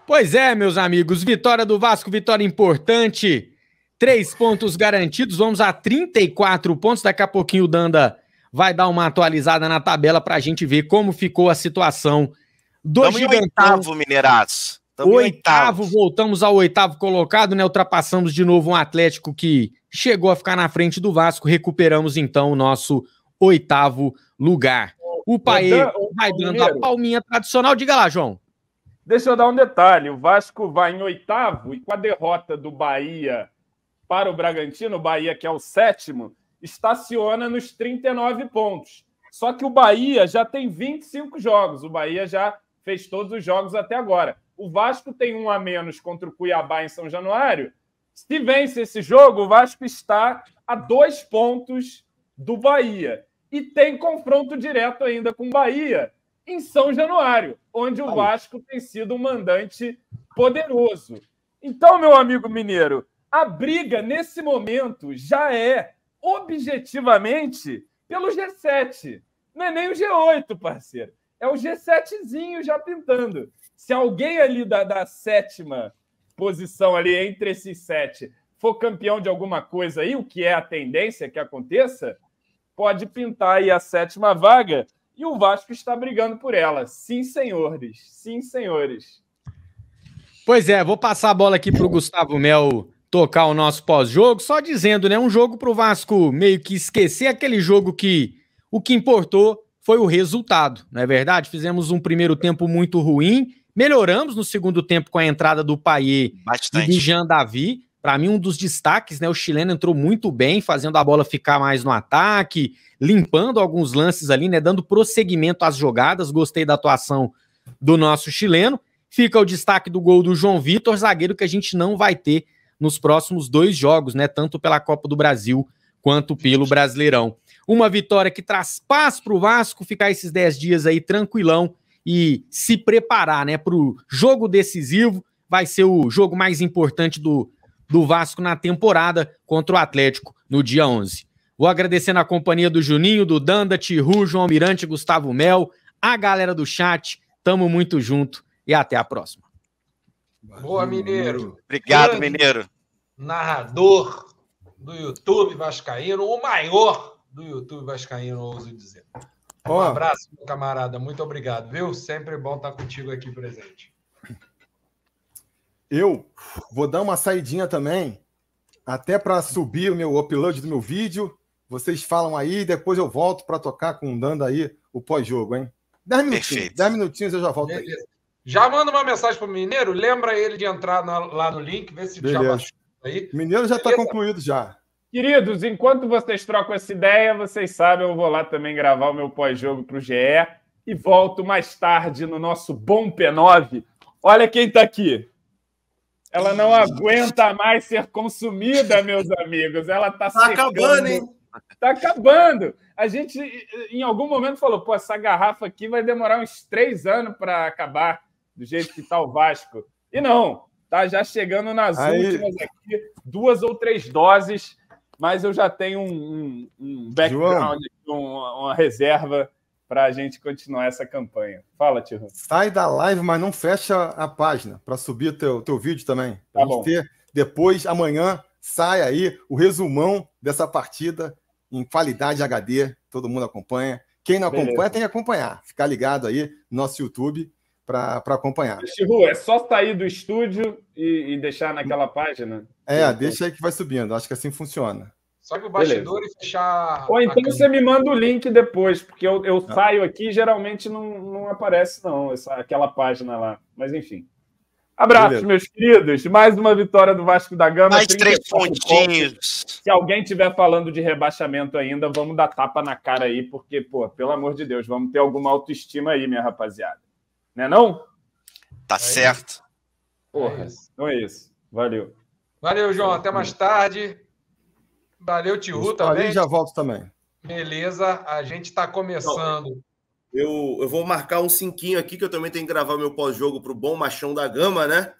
Pois é, meus amigos, vitória do Vasco, vitória importante, 3 pontos garantidos, vamos a 34 pontos, daqui a pouquinho o Danda vai dar uma atualizada na tabela pra gente ver como ficou a situação do Gigantão. Oitavo, Mineiraço. Oitavo, voltamos ao oitavo colocado, né? Ultrapassamos de novo um Atlético que chegou a ficar na frente do Vasco, recuperamos então o nosso oitavo lugar. O Paê vai dando a palminha tradicional, diga lá, João. Deixa eu dar um detalhe, o Vasco vai em oitavo e com a derrota do Bahia para o Bragantino, o Bahia que é o sétimo, estaciona nos 39 pontos. Só que o Bahia já tem 25 jogos, o Bahia já fez todos os jogos até agora. O Vasco tem um a menos contra o Cuiabá em São Januário. Se vence esse jogo, o Vasco está a 2 pontos do Bahia. E tem confronto direto ainda com o Bahia em São Januário, onde o Vasco tem sido um mandante poderoso. Então, meu amigo mineiro, a briga nesse momento já é objetivamente pelo G7. Não é nem o G8, parceiro. É o G7zinho já pintando. Se alguém ali da sétima posição, ali entre esses 7, for campeão de alguma coisa aí, o que é a tendência que aconteça, pode pintar aí a 7ª vaga e o Vasco está brigando por ela. Sim, senhores. Sim, senhores. Pois é, vou passar a bola aqui para o Gustavo Mel tocar o nosso pós-jogo, só dizendo, né, um jogo para o Vasco meio que esquecer aquele jogo que o que importou foi o resultado, não é verdade? Fizemos um primeiro tempo muito ruim, melhoramos no segundo tempo com a entrada do Payet e do Jean Davi. Para mim, um dos destaques, né? O chileno entrou muito bem, fazendo a bola ficar mais no ataque, limpando alguns lances ali, né? Dando prosseguimento às jogadas. Gostei da atuação do nosso chileno. Fica o destaque do gol do João Vitor, zagueiro que a gente não vai ter nos próximos 2 jogos, né? Tanto pela Copa do Brasil quanto pelo Brasileirão. Uma vitória que traz paz para o Vasco, ficar esses 10 dias aí tranquilão e se preparar, né? Para o jogo decisivo. Vai ser o jogo mais importante do Vasco na temporada contra o Atlético no dia 11. Vou agradecendo a companhia do Juninho, do Danda, Tiru, João Almirante, Gustavo Mel, a galera do chat. Tamo muito junto e até a próxima. Boa, Mineiro. Obrigado, Mineiro. Narrador do YouTube vascaíno, o maior do YouTube vascaíno, ouso dizer. Um abraço, meu camarada. Muito obrigado, viu? Sempre bom estar contigo aqui presente. Eu vou dar uma saidinha também, até para subir o meu upload do meu vídeo. Vocês falam aí, depois eu volto para tocar com o Danda aí o pós-jogo, hein? 10 minutinhos. Perfeito. 10 minutinhos eu já volto aí. Já manda uma mensagem para o Mineiro, lembra ele de entrar lá no link, vê se já passou aí. Mineiro já está concluído já. Queridos, enquanto vocês trocam essa ideia, vocês sabem, eu vou lá também gravar o meu pós-jogo para o GE e volto mais tarde no nosso bom P9. Olha quem está aqui. Ela não aguenta mais ser consumida, meus amigos. Ela está acabando, hein? Está acabando. A gente, em algum momento, falou, pô, essa garrafa aqui vai demorar uns 3 anos para acabar, do jeito que está o Vasco. E não, tá já chegando nas últimas aqui, 2 ou 3 doses, mas eu já tenho um background, uma reserva para a gente continuar essa campanha. Fala, Tio. Sai da live, mas não fecha a página para subir o teu vídeo também. Tá bom. Ter depois, amanhã, sai aí o resumão dessa partida em qualidade HD. Todo mundo acompanha. Quem não acompanha tem que acompanhar. Ficar ligado aí no nosso YouTube para acompanhar. Chiru, é só sair do estúdio e deixar naquela página? Deixa aí que vai subindo. Acho que assim funciona. Só que o bastidor e fechar... Ou então você me manda o link depois, porque eu saio aqui e geralmente não aparece, não, aquela página lá. Mas, enfim. Abraços, meus queridos. Mais uma vitória do Vasco da Gama. Mais 3 pontinhos. Se alguém estiver falando de rebaixamento ainda, vamos dar tapa na cara aí, porque, pô, pelo amor de Deus, vamos ter alguma autoestima aí, minha rapaziada. Né não? Tá certo. Porra, então é isso. Valeu. Valeu, João. Até mais tarde. Valeu, Tiru, também. Já volto também. Beleza, a gente está começando. Eu vou marcar um 5 aqui, que eu também tenho que gravar meu pós-jogo para o bom machão da Gama, né?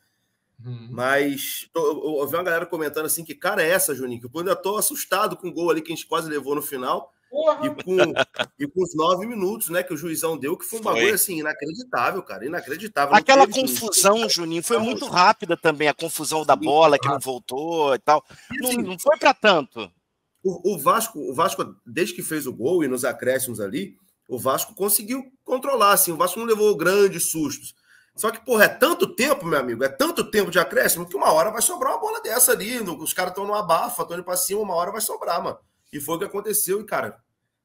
Mas eu vi uma galera comentando assim, que cara é essa, Juninho? Que eu ainda tô assustado com o gol ali que a gente quase levou no final. E com os 9 minutos, né, que o juizão deu, que foi um bagulho assim, inacreditável, cara. Inacreditável. Aquela confusão, Juninho, foi muito rápida também, a confusão da bola que não voltou e tal. E, assim, não foi para tanto. O Vasco, desde que fez o gol e nos acréscimos ali, o Vasco conseguiu controlar, assim. O Vasco não levou grandes sustos. Só que, porra, é tanto tempo, meu amigo, é tanto tempo de acréscimo que uma hora vai sobrar uma bola dessa ali. Os caras estão no abafa, estão indo pra cima, uma hora vai sobrar, mano. E foi o que aconteceu. E, cara,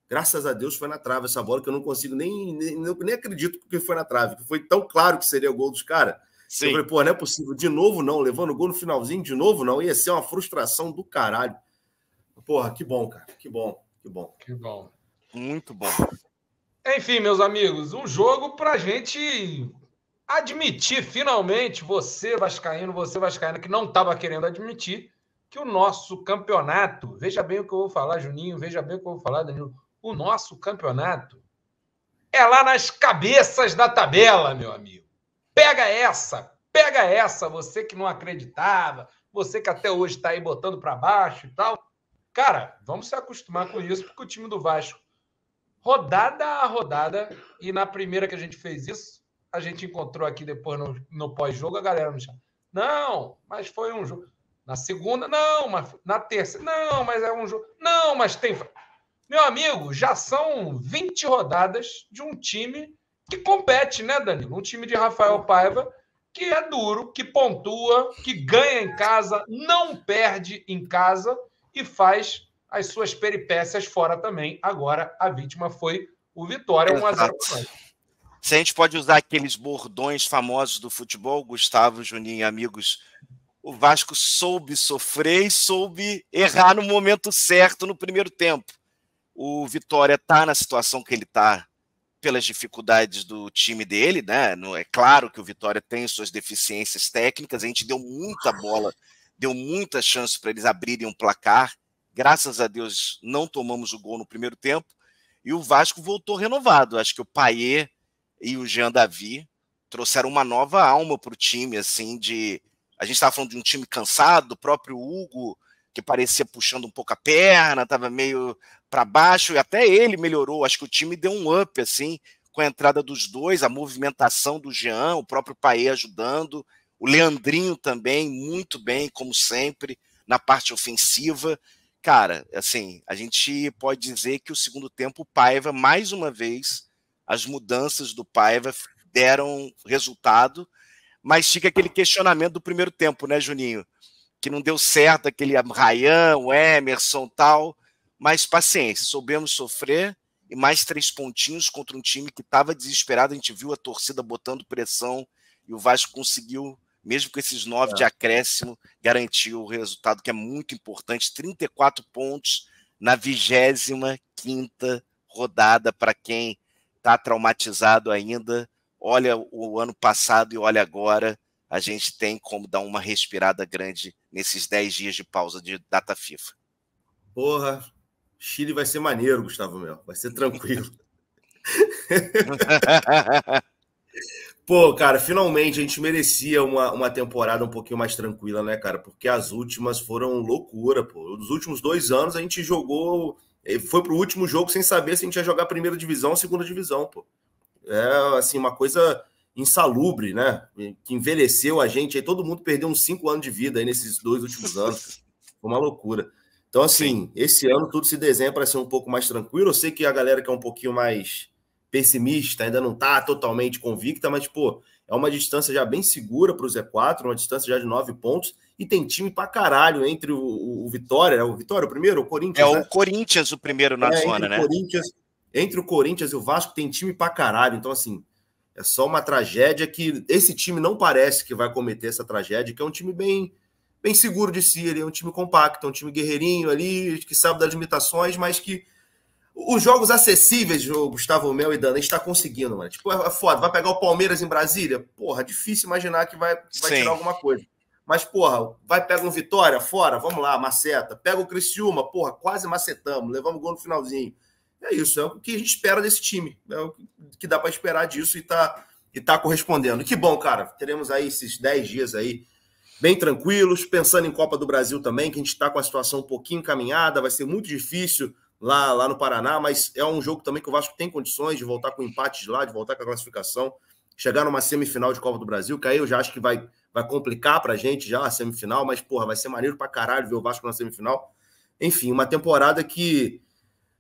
graças a Deus foi na trave essa bola, que eu não consigo nem acredito que foi na trave. Que foi tão claro que seria o gol dos caras. Eu falei, pô, não é possível. De novo, não. Levando o gol no finalzinho, de novo, não. Ia ser uma frustração do caralho. Porra, que bom, cara. Que bom. Muito bom. Enfim, meus amigos, um jogo pra gente admitir, finalmente, você vascaíno que não estava querendo admitir, que o nosso campeonato, veja bem o que eu vou falar, Juninho, veja bem o que eu vou falar, Danilo, o nosso campeonato é lá nas cabeças da tabela, meu amigo. Pega essa, você que não acreditava, você que até hoje está aí botando para baixo e tal. Cara, vamos se acostumar com isso, porque o time do Vasco, rodada a rodada, e na primeira que a gente fez isso, a gente encontrou aqui depois no pós-jogo, a galera no chat. Não, mas foi um jogo. Na segunda, não, mas na terça, não, mas é um jogo. Não, mas tem. Meu amigo, já são 20 rodadas de um time que compete, né, Danilo? Um time de Rafael Paiva que é duro, que pontua, que ganha em casa, não perde em casa e faz as suas peripécias fora também. Agora, a vítima foi o Vitória, 1-0 para nós. Se a gente pode usar aqueles bordões famosos do futebol, Gustavo, Juninho e amigos, o Vasco soube sofrer e soube errar no momento certo no primeiro tempo. O Vitória está na situação que ele está pelas dificuldades do time dele, né? É claro que o Vitória tem suas deficiências técnicas, a gente deu muita bola, deu muita chance para eles abrirem um placar. Graças a Deus não tomamos o gol no primeiro tempo e o Vasco voltou renovado. Acho que o Payet e o Jean Davi trouxeram uma nova alma para o time, assim, a gente estava falando de um time cansado, o próprio Hugo, que parecia puxando um pouco a perna, estava meio para baixo, e até ele melhorou, acho que o time deu um up, assim, com a entrada dos dois, a movimentação do Jean, o próprio Payet ajudando, o Leandrinho também, muito bem, como sempre, na parte ofensiva. Cara, assim, a gente pode dizer que o segundo tempo, o Paiva, mais uma vez, as mudanças do Paiva deram resultado, mas fica aquele questionamento do primeiro tempo, né, Juninho? Que não deu certo, aquele Ryan, o Emerson e tal, mas paciência, soubemos sofrer e mais 3 pontinhos contra um time que estava desesperado. A gente viu a torcida botando pressão e o Vasco conseguiu, mesmo com esses 9 de acréscimo, garantir o resultado que é muito importante, 34 pontos na 25ª rodada para quem está traumatizado ainda. Olha o ano passado e olha agora, a gente tem como dar uma respirada grande nesses 10 dias de pausa de data FIFA. Porra, Chile vai ser maneiro, Gustavo Mel, vai ser tranquilo. Pô, cara, finalmente a gente merecia uma temporada um pouquinho mais tranquila, né, cara? Porque as últimas foram loucura, pô. Nos últimos 2 anos a gente jogou, foi pro último jogo sem saber se a gente ia jogar a primeira divisão ou a segunda divisão, pô. É, assim, uma coisa insalubre, né? Que envelheceu a gente, aí todo mundo perdeu uns 5 anos de vida aí nesses 2 últimos anos. Foi uma loucura. Então, assim, esse ano tudo se desenha para ser um pouco mais tranquilo. Eu sei que a galera que é um pouquinho mais pessimista ainda não está totalmente convicta, mas, pô, é uma distância já bem segura para o Z4, uma distância já de 9 pontos, e tem time pra caralho entre o Vitória, o Vitória o primeiro, o Corinthians, né? O Corinthians o primeiro na zona, né? Entre o Corinthians e o Vasco tem time pra caralho, então, assim, é só uma tragédia que esse time não parece que vai cometer essa tragédia, que é um time bem seguro de si, ele é um time compacto, é um time guerreirinho ali, que sabe das limitações, mas que os jogos acessíveis, o Gustavo Mel e Dana, a gente tá conseguindo, mano. Tipo, é foda, vai pegar o Palmeiras em Brasília? Porra, difícil imaginar que vai tirar alguma coisa. Mas, porra, vai pegar um Vitória fora? Vamos lá, maceta. Pega o Criciúma, porra, quase macetamos, levamos gol no finalzinho. É isso, é o que a gente espera desse time. É o que dá para esperar disso e tá correspondendo. Que bom, cara. Teremos aí esses 10 dias aí bem tranquilos, pensando em Copa do Brasil também, que a gente está com a situação um pouquinho encaminhada, vai ser muito difícil lá no Paraná, mas é um jogo também que o Vasco tem condições de voltar com empate de lá, de voltar com a classificação, chegar numa semifinal de Copa do Brasil, que aí eu já acho que vai complicar pra gente já a semifinal, mas, porra, vai ser maneiro pra caralho ver o Vasco na semifinal. Enfim, uma temporada que,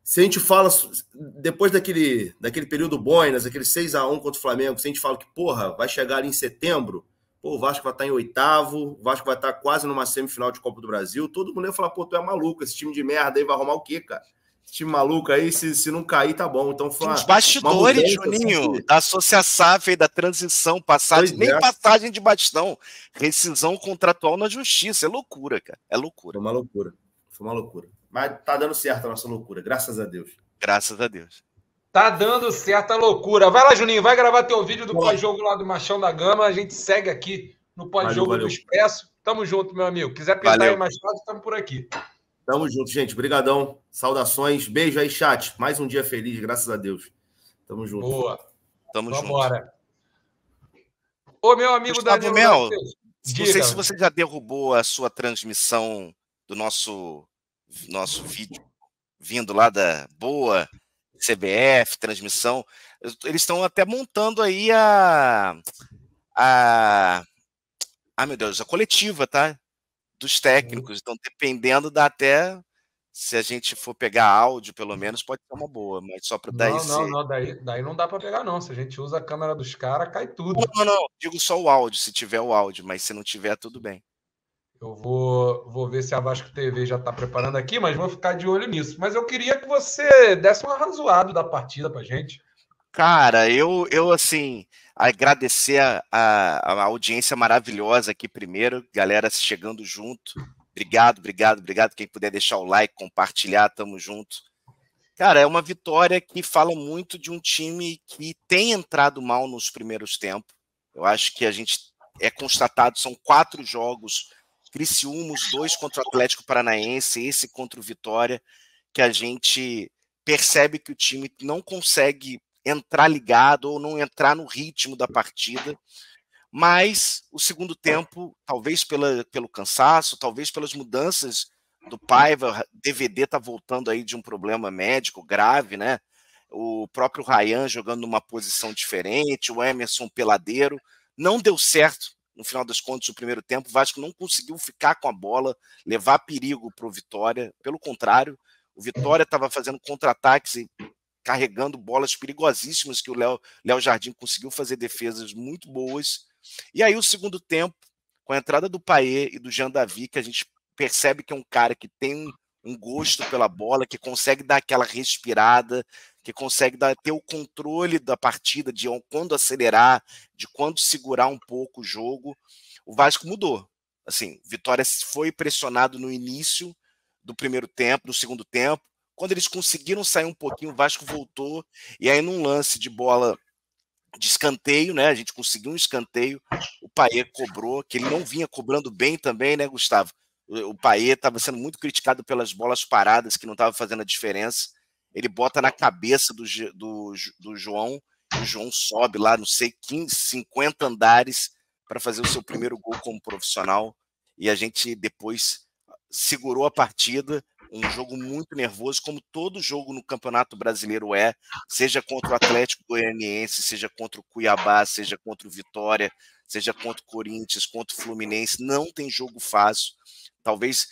se a gente fala, depois daquele período Boinas, aquele 6-1 contra o Flamengo, se a gente fala que, porra, vai chegar ali em setembro, pô, o Vasco vai estar em 8º, o Vasco vai estar quase numa semifinal de Copa do Brasil, todo mundo ia falar, pô, tu é maluco, esse time de merda aí vai arrumar o quê, cara? Esse time maluco aí, se não cair, tá bom. Então foi os bastidores, Juninho, assim, da associação, da transição, passagem, nem passagem de bastão, rescisão contratual na justiça, é loucura, cara, é loucura. Foi uma loucura. Mas tá dando certo a nossa loucura, graças a Deus. Graças a Deus. Tá dando certo a loucura. Vai lá, Juninho, vai gravar teu vídeo do pós-jogo lá do Machão da Gama. A gente segue aqui no pós-jogo do Expresso. Tamo junto, meu amigo. Quiser pintar aí mais tarde, estamos por aqui. Tamo junto, gente. Brigadão. Saudações. Beijo aí, chat. Mais um dia feliz, graças a Deus. Tamo junto. Boa. Tamo junto. Vambora. Ô, meu amigo Daniel Mel, não sei se você já derrubou a sua transmissão do nosso vídeo vindo lá da boa CBF, transmissão. Eles estão até montando aí meu Deus, a coletiva, tá? Dos técnicos. Então, dependendo, dá até, se a gente for pegar áudio, pelo menos, pode ser uma boa, mas só para dar esse... Não, daí não dá para pegar, não. Se a gente usa a câmera dos caras, cai tudo. Não, digo só o áudio, se tiver o áudio, mas se não tiver, tudo bem. Eu vou ver se a Vasco TV já está preparando aqui, mas vou ficar de olho nisso. Mas eu queria que você desse um arrazoado da partida pra gente. Cara, eu assim, agradecer a audiência maravilhosa aqui primeiro, galera chegando junto. Obrigado. Quem puder deixar o like, compartilhar, tamo junto. Cara, é uma vitória que fala muito de um time que tem entrado mal nos primeiros tempos. Eu acho que a gente é constatado, são 4 jogos, Criciúma, os 2 contra o Atlético Paranaense, esse contra o Vitória, que a gente percebe que o time não consegue entrar ligado ou não entrar no ritmo da partida, mas o segundo tempo, talvez pelo cansaço, talvez pelas mudanças do Paiva, DVD tá voltando aí de um problema médico grave, né? O próprio Ryan jogando numa posição diferente, o Emerson peladeiro, não deu certo. No final das contas, o primeiro tempo, o Vasco não conseguiu ficar com a bola, levar perigo para o Vitória. Pelo contrário, o Vitória estava fazendo contra-ataques e carregando bolas perigosíssimas que o Léo Jardim conseguiu fazer defesas muito boas. E aí o segundo tempo, com a entrada do Paê e do Jean Davi, que a gente percebe que é um cara que tem um gosto pela bola, que consegue dar aquela respirada, que consegue ter o controle da partida, de quando acelerar, de quando segurar um pouco o jogo. O Vasco mudou. Assim, Vitória foi pressionado no início do primeiro tempo, do segundo tempo. Quando eles conseguiram sair um pouquinho, o Vasco voltou. E aí, num lance de bola de escanteio, né? A gente conseguiu um escanteio. O Paê cobrou, que ele não vinha cobrando bem também, né, Gustavo? O Paê estava sendo muito criticado pelas bolas paradas, que não estava fazendo a diferença. Ele bota na cabeça do João, e o João sobe lá, não sei, 15, 50 andares para fazer o seu primeiro gol como profissional. E a gente depois segurou a partida, um jogo muito nervoso, como todo jogo no Campeonato Brasileiro seja contra o Atlético Goianiense, seja contra o Cuiabá, seja contra o Vitória, seja contra o Corinthians, contra o Fluminense, não tem jogo fácil. Talvez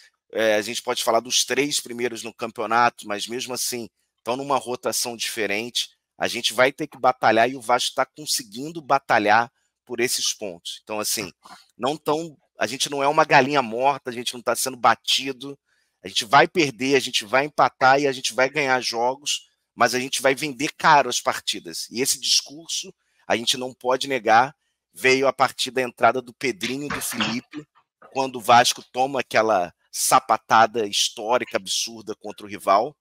a gente pode falar dos 3 primeiros no campeonato, mas mesmo assim estão numa rotação diferente. A gente vai ter que batalhar e o Vasco está conseguindo batalhar por esses pontos. Então, assim, a gente não é uma galinha morta, a gente não está sendo batido. A gente vai perder, a gente vai empatar e a gente vai ganhar jogos, mas a gente vai vender caro as partidas. E esse discurso, a gente não pode negar, veio a partir da entrada do Pedrinho e do Felipe, quando o Vasco toma aquela sapatada histórica, absurda contra o rival,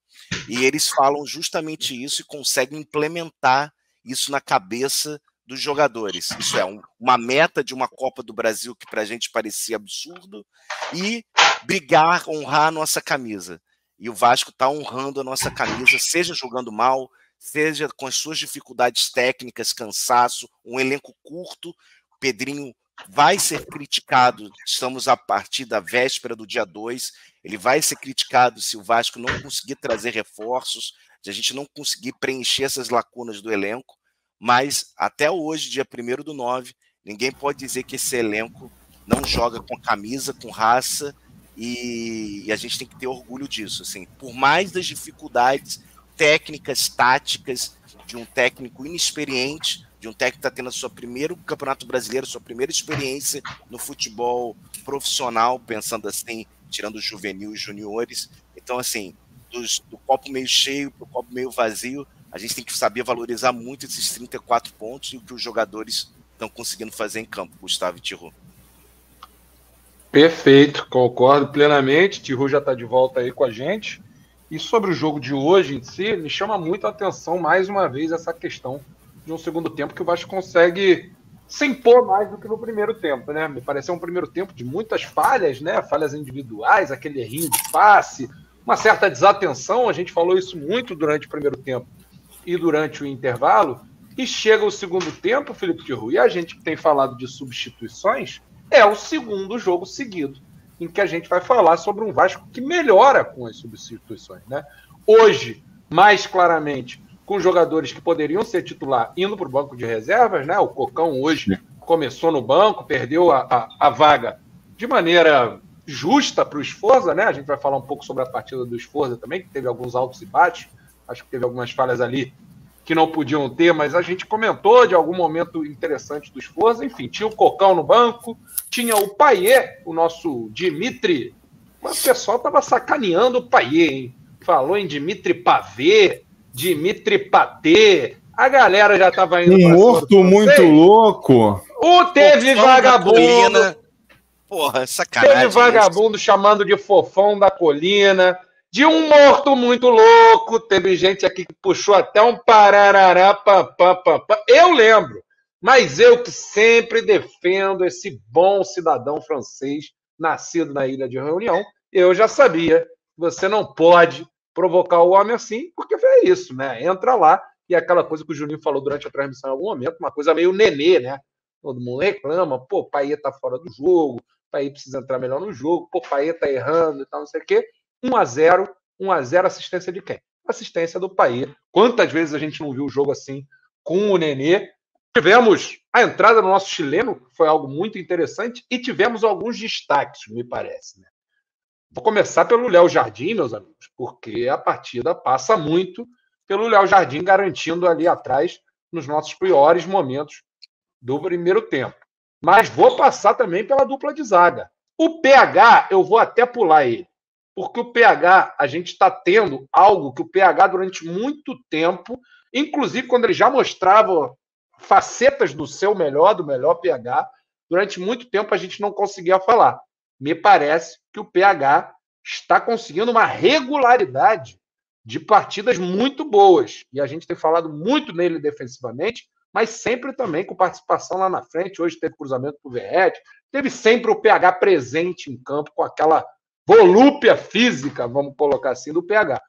e eles falam justamente isso e conseguem implementar isso na cabeça dos jogadores. Isso é uma meta de uma Copa do Brasil que para a gente parecia absurdo, e brigar, honrar a nossa camisa. E o Vasco está honrando a nossa camisa, seja jogando mal, seja com as suas dificuldades técnicas, cansaço, um elenco curto. Pedrinho vai ser criticado, estamos a partir da véspera do dia 2, ele vai ser criticado se o Vasco não conseguir trazer reforços, se a gente não conseguir preencher essas lacunas do elenco, mas até hoje, dia 1º do 9, ninguém pode dizer que esse elenco não joga com camisa, com raça, e a gente tem que ter orgulho disso, assim, por mais das dificuldades técnicas, táticas, de um técnico inexperiente, de um técnico que está tendo seu primeiro Campeonato Brasileiro, sua primeira experiência no futebol profissional, pensando assim, tirando o juvenil e juniores. Então, assim, do copo meio cheio para o copo meio vazio, a gente tem que saber valorizar muito esses 34 pontos e o que os jogadores estão conseguindo fazer em campo, Gustavo e Tiru. Perfeito, concordo plenamente. Tiru já está de volta aí com a gente. E sobre o jogo de hoje em si, me chama muito a atenção, mais uma vez, essa questão de um segundo tempo que o Vasco consegue se impor mais do que no primeiro tempo, né? Me pareceu um primeiro tempo de muitas falhas, né? Falhas individuais, aquele errinho de passe, uma certa desatenção, a gente falou isso muito durante o primeiro tempo e durante o intervalo, e chega o segundo tempo, Felipe Tiru, e a gente tem falado de substituições, é o segundo jogo seguido em que a gente vai falar sobre um Vasco que melhora com as substituições, né? Hoje, mais claramente, com jogadores que poderiam ser titular indo para o banco de reservas, né? O Cocão hoje começou no banco, perdeu a vaga de maneira justa para o Sforza, né? A gente vai falar um pouco sobre a partida do Sforza também, que teve alguns altos e baixos, acho que teve algumas falhas ali que não podiam ter, mas a gente comentou de algum momento interessante do Sforza. Enfim, tinha o Cocão no banco, tinha o Payet, o nosso Dimitri. Mas o pessoal estava sacaneando o Payet, hein? Falou em Dimitri Pavê, Dimitri Patê. A galera já estava indo para morto muito louco. Teve vagabundo. Porra, sacanagem. Teve vagabundo chamando de fofão da colina. De um morto muito louco, teve gente aqui que puxou até um pararará, papapá. Eu lembro, mas eu que sempre defendo esse bom cidadão francês, nascido na Ilha de Reunião, eu já sabia que você não pode provocar o homem assim, porque é isso, né? Entra lá, e aquela coisa que o Juninho falou durante a transmissão em algum momento, uma coisa meio nenê, né? Todo mundo reclama, pô, o Payet tá fora do jogo, o Payet precisa entrar melhor no jogo, pô, o Payet tá errando e tal, não sei o quê. 1-0, assistência de quem? Assistência do Payet. Quantas vezes a gente não viu o jogo assim com o Nenê? Tivemos a entrada do nosso chileno, que foi algo muito interessante, e tivemos alguns destaques, me parece, né? Vou começar pelo Léo Jardim, meus amigos, porque a partida passa muito pelo Léo Jardim garantindo ali atrás nos nossos piores momentos do primeiro tempo. Mas vou passar também pela dupla de zaga. O PH, eu vou até pular ele. Porque o PH, a gente está tendo algo que o PH, durante muito tempo, inclusive quando ele já mostrava facetas do seu melhor, do melhor PH, durante muito tempo a gente não conseguia falar. Me parece que o PH está conseguindo uma regularidade de partidas muito boas. E a gente tem falado muito nele defensivamente, mas sempre também com participação lá na frente. Hoje teve cruzamento para o Verratti, teve sempre o PH presente em campo com aquela volúpia física, vamos colocar assim, do PH.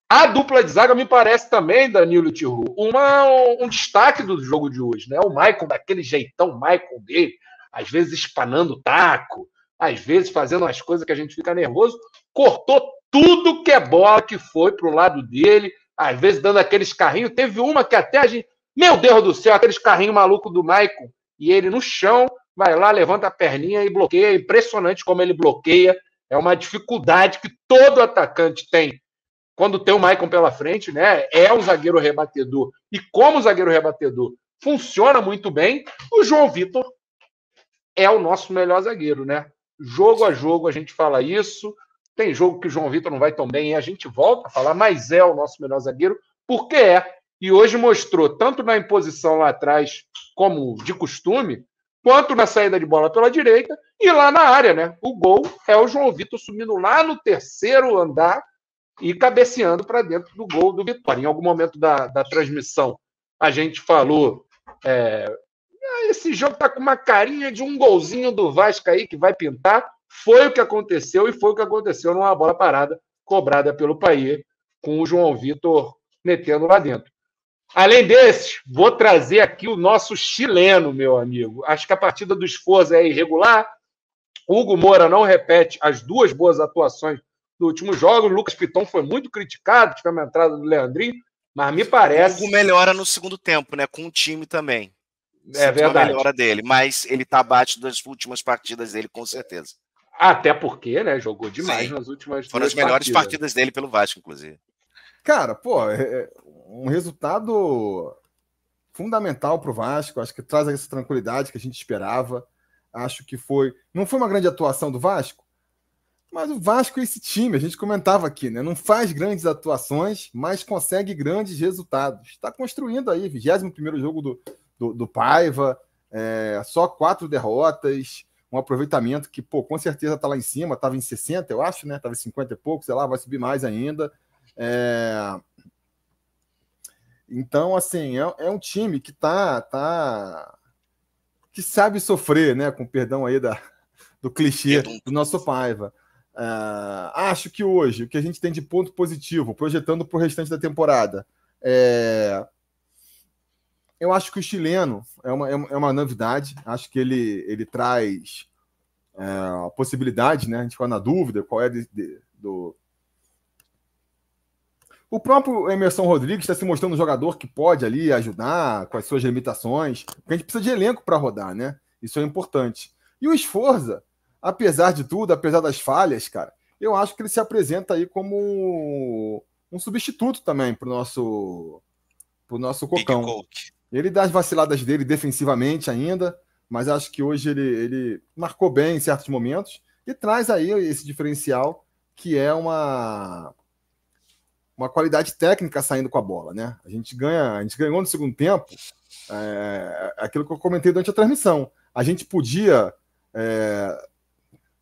A dupla de zaga me parece também, Danilo e Tiru, um destaque do jogo de hoje, né? O Maicon, daquele jeitão Maicon dele, às vezes espanando o taco, às vezes fazendo umas coisas que a gente fica nervoso, cortou tudo que é bola que foi pro lado dele, às vezes dando aqueles carrinhos. Teve uma que até a gente... Meu Deus do céu, aqueles carrinhos malucos do Maicon, e ele no chão, vai lá, levanta a perninha e bloqueia. É impressionante como ele bloqueia. É uma dificuldade que todo atacante tem quando tem o Maicon pela frente, né? É um zagueiro rebatedor. E como o zagueiro rebatedor funciona muito bem, o João Vitor é o nosso melhor zagueiro, né? Jogo a jogo a gente fala isso. Tem jogo que o João Vitor não vai tão bem e a gente volta a falar, mas é o nosso melhor zagueiro, porque é. E hoje mostrou, tanto na imposição lá atrás, como de costume, quanto na saída de bola pela direita e lá na área, né? O gol é o João Vitor subindo lá no terceiro andar e cabeceando para dentro do gol do Vitória. Em algum momento da transmissão, a gente falou esse jogo tá com uma carinha de um golzinho do Vasco aí que vai pintar. Foi o que aconteceu e foi o que aconteceu numa bola parada cobrada pelo Payet, com o João Vitor metendo lá dentro. Além desses, vou trazer aqui o nosso chileno, meu amigo. Acho que a partida do Sforza é irregular. O Hugo Moura não repete as duas boas atuações do último jogo. O Lucas Piton foi muito criticado, tivemos a entrada do Leandrinho, mas me parece... O Hugo melhora no segundo tempo, né? Com o time também. É verdade. A melhora dele, mas ele tá abaixo das últimas partidas dele, com certeza. Até porque, né? Jogou demais nas últimas Foram as melhores partidas dele pelo Vasco, inclusive. Cara, pô, um resultado fundamental para o Vasco. Acho que traz essa tranquilidade que a gente esperava. Acho que não foi uma grande atuação do Vasco, mas o Vasco é esse time, a gente comentava aqui, né? Não faz grandes atuações, mas consegue grandes resultados. Está construindo aí, 21º jogo do Paiva, só 4 derrotas, um aproveitamento que, pô, com certeza está lá em cima, estava em 60, eu acho, né? Estava em 50 e pouco, sei lá, vai subir mais ainda. Então, assim, é um time que que sabe sofrer, né? Com perdão aí do clichê do nosso Paiva. Acho que hoje, o que a gente tem de ponto positivo, projetando para o restante da temporada, eu acho que o chileno é uma novidade. Acho que ele traz a possibilidade, né? A gente fica na dúvida qual é do... O próprio Emerson Rodrigues está se mostrando um jogador que pode ali ajudar com as suas limitações, porque a gente precisa de elenco para rodar, né? Isso é importante. E o Sforza, apesar de tudo, apesar das falhas, cara, eu acho que ele se apresenta aí como um substituto também para o nosso Cocão. Ele dá as vaciladas dele defensivamente ainda, mas acho que hoje ele marcou bem em certos momentos e traz aí esse diferencial que é uma qualidade técnica saindo com a bola, né? A gente ganhou no segundo tempo, aquilo que eu comentei durante a transmissão. A gente podia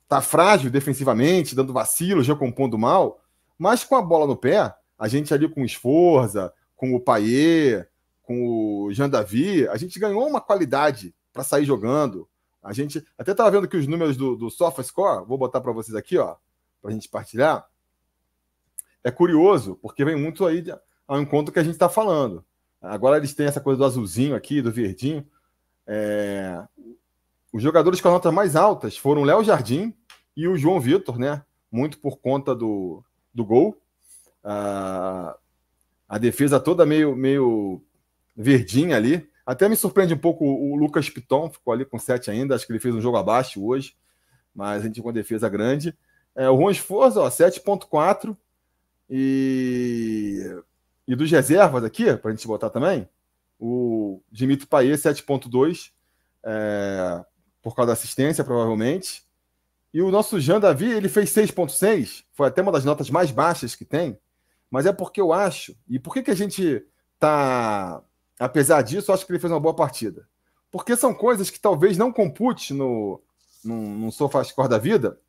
tá frágil defensivamente, dando vacilo, já compondo mal, mas com a bola no pé, a gente ali com o Sforza, com o Payet, com o Jean Davi, a gente ganhou uma qualidade para sair jogando. A gente até estava vendo que os números do SofaScore, vou botar para vocês aqui, ó, para a gente partilhar. É curioso, porque vem muito aí ao encontro que a gente está falando. Agora eles têm essa coisa do azulzinho aqui, do verdinho. Os jogadores com as notas mais altas foram o Léo Jardim e o João Vitor, né? Muito por conta do gol. A defesa toda meio verdinha ali. Até me surpreende um pouco o Lucas Piton, ficou ali com 7 ainda. Acho que ele fez um jogo abaixo hoje, mas a gente com defesa grande. O Juan Sforza, 7,4. E dos reservas aqui, para a gente botar também, o Dimitri Payet, 7,2, por causa da assistência, provavelmente. E o nosso Jean Davi, ele fez 6,6, foi até uma das notas mais baixas que tem, mas é porque eu acho, e por que a gente tá, apesar disso, eu acho que ele fez uma boa partida. Porque são coisas que talvez não compute num SofaScore da vida,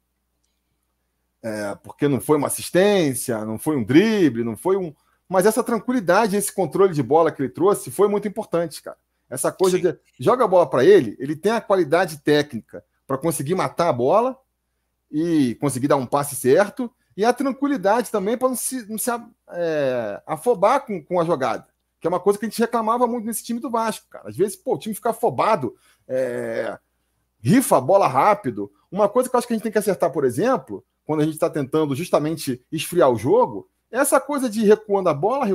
porque não foi uma assistência, não foi um drible, não foi um... Mas essa tranquilidade, esse controle de bola que ele trouxe foi muito importante, cara. Essa coisa de joga a bola para ele tem a qualidade técnica para conseguir matar a bola e conseguir dar um passe certo, e a tranquilidade também para não se afobar com a jogada, que é uma coisa que a gente reclamava muito nesse time do Vasco, cara. Às vezes, o time fica afobado, rifa a bola rápido. Uma coisa que eu acho que a gente tem que acertar, por exemplo, quando a gente está tentando justamente esfriar o jogo, é essa coisa de recuando a bola,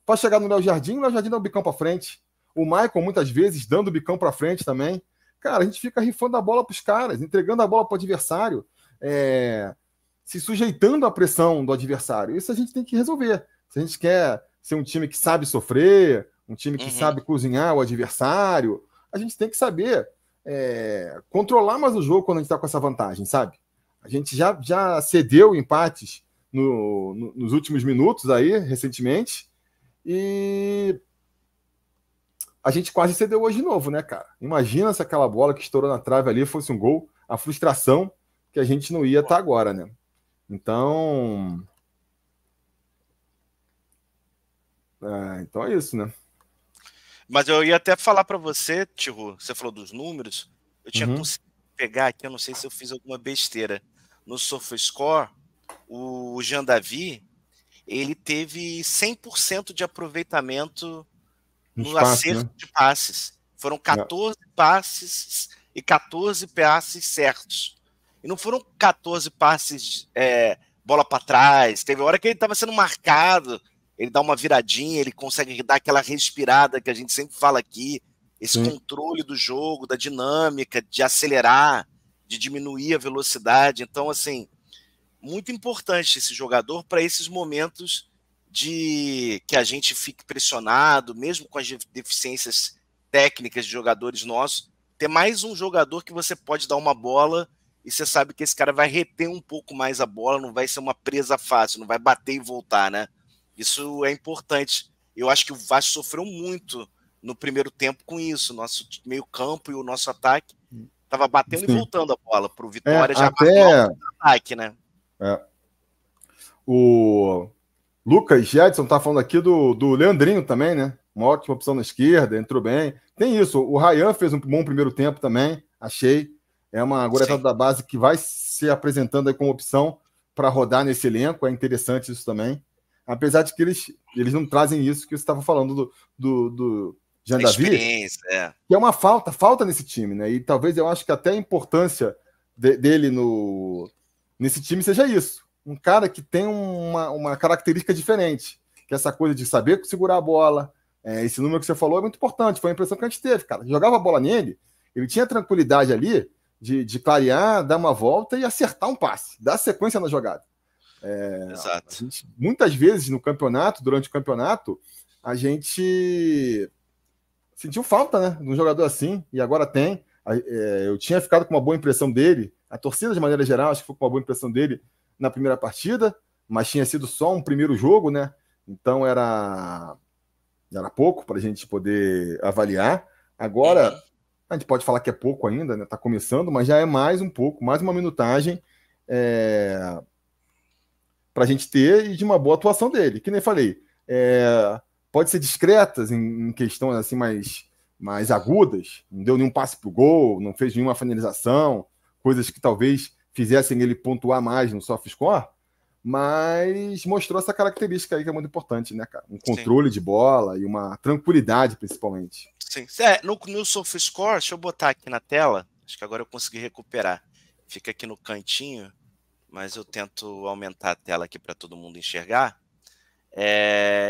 para chegar no Léo Jardim, o Léo Jardim dá o bicão para frente. O Maicon, muitas vezes, dando o bicão para frente também. Cara, a gente fica rifando a bola para os caras, entregando a bola para o adversário, se sujeitando à pressão do adversário. Isso a gente tem que resolver. Se a gente quer ser um time que sabe sofrer, um time que sabe cozinhar o adversário, a gente tem que saber controlar mais o jogo quando a gente está com essa vantagem, sabe? A gente já cedeu empates nos últimos minutos aí, recentemente, e a gente quase cedeu hoje de novo, né, cara? Imagina se aquela bola que estourou na trave ali fosse um gol, a frustração que a gente não ia estar agora, né? Então... então é isso, né? Mas eu ia até falar para você, Tiro, você falou dos números, eu tinha conseguido pegar aqui, eu não sei se eu fiz alguma besteira. No SofaScore, o Jean Davi, ele teve 100% de aproveitamento no Espaço, acerto, né? de passes. Foram 14 passes e 14 passes certos. E não foram 14 passes bola para trás. Teve hora que ele estava sendo marcado, ele dá uma viradinha, ele consegue dar aquela respirada que a gente sempre fala aqui, esse controle do jogo, da dinâmica, de acelerar, de diminuir a velocidade. Então, assim, muito importante esse jogador para esses momentos de que a gente fique pressionado, mesmo com as deficiências técnicas de jogadores nossos, ter mais um jogador que você pode dar uma bola e você sabe que esse cara vai reter um pouco mais a bola, não vai ser uma presa fácil, não vai bater e voltar, né? Isso é importante. Eu acho que o Vasco sofreu muito no primeiro tempo com isso. Nosso meio campo e o nosso ataque estava batendo e voltando a bola para o Vitória já até... ataque, né? O Lucas Jedson tá falando aqui do Leandrinho também, né? Uma ótima opção na esquerda, entrou bem. Tem isso, o Ryan fez um bom primeiro tempo também, achei. É uma goleada da base que vai se apresentando aí como opção para rodar nesse elenco, é interessante isso também. Apesar de que eles não trazem isso que você estava falando do Jean Davi, que é uma falta nesse time, né? E talvez eu acho que até a importância dele nesse time seja isso. Um cara que tem uma característica diferente, que é essa coisa de saber segurar a bola. Esse número que você falou é muito importante, foi a impressão que a gente teve, cara. Jogava a bola nele, ele tinha tranquilidade ali de clarear, dar uma volta e acertar um passe, dar sequência na jogada. Exato. Muitas vezes no campeonato, durante o campeonato, a gente sentiu falta, né, de um jogador assim, e agora tem. Eu tinha ficado com uma boa impressão dele, a torcida de maneira geral, acho que foi com uma boa impressão dele na primeira partida, mas tinha sido só um primeiro jogo, né? Então era pouco para a gente poder avaliar. Agora, a gente pode falar que é pouco ainda, né? Tá começando, mas já é mais um pouco, mais uma minutagem para a gente ter e de uma boa atuação dele. Que nem falei, pode ser discretas em questões assim mais agudas, não deu nenhum passe pro gol, não fez nenhuma finalização, coisas que talvez fizessem ele pontuar mais no SofaScore, mas mostrou essa característica aí que é muito importante, né, cara? Um controle de bola e uma tranquilidade, principalmente. Sim. No SofaScore, deixa eu botar aqui na tela, acho que agora eu consegui recuperar. Fica aqui no cantinho, mas eu tento aumentar a tela aqui para todo mundo enxergar.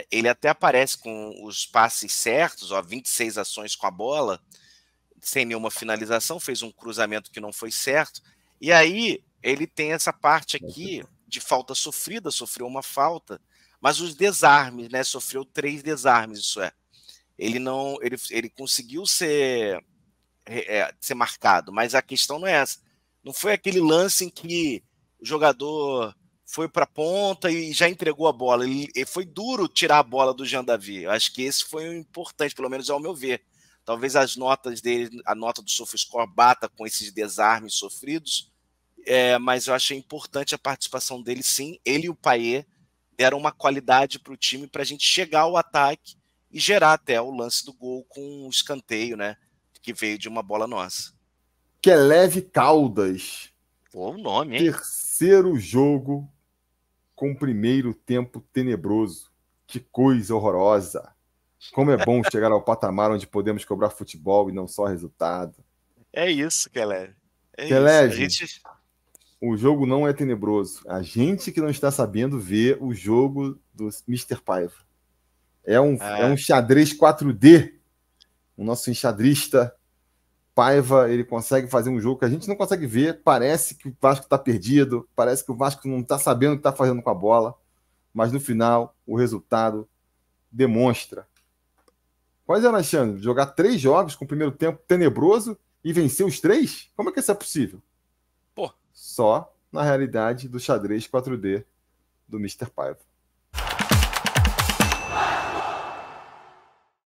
Ele até aparece com os passes certos, 26 ações com a bola, sem nenhuma finalização, fez um cruzamento que não foi certo. E aí ele tem essa parte aqui de falta sofrida, sofreu uma falta, mas os desarmes, né? Sofreu 3 desarmes, isso é. Ele conseguiu ser marcado, mas a questão não é essa. Não foi aquele lance em que o jogador foi para a ponta e já entregou a bola. Ele foi duro tirar a bola do Jean Davi. Eu acho que esse foi o importante, pelo menos ao meu ver. Talvez as notas dele, a nota do SofaScore bata com esses desarmes sofridos, mas eu achei importante a participação dele, sim. Ele e o Payet deram uma qualidade para o time para a gente chegar ao ataque e gerar até o lance do gol com o escanteio, né? Que veio de uma bola nossa. Keleve Caldas. O nome, hein? Terceiro jogo com primeiro tempo tenebroso. Que coisa horrorosa. Como é bom chegar ao patamar onde podemos cobrar futebol e não só resultado. É isso, Keleve. Keleve, o jogo não é tenebroso. A gente que não está sabendo ver o jogo do Mr. Paiva. É um xadrez 4D. O nosso enxadrista Paiva, ele consegue fazer um jogo que a gente não consegue ver. Parece que o Vasco está perdido. Parece que o Vasco não está sabendo o que está fazendo com a bola. Mas no final, o resultado demonstra. Quais é, Alexandre? Jogar 3 jogos com o primeiro tempo tenebroso e vencer os 3? Como é que isso é possível? Pô. Só na realidade do xadrez 4D do Mr. Paiva.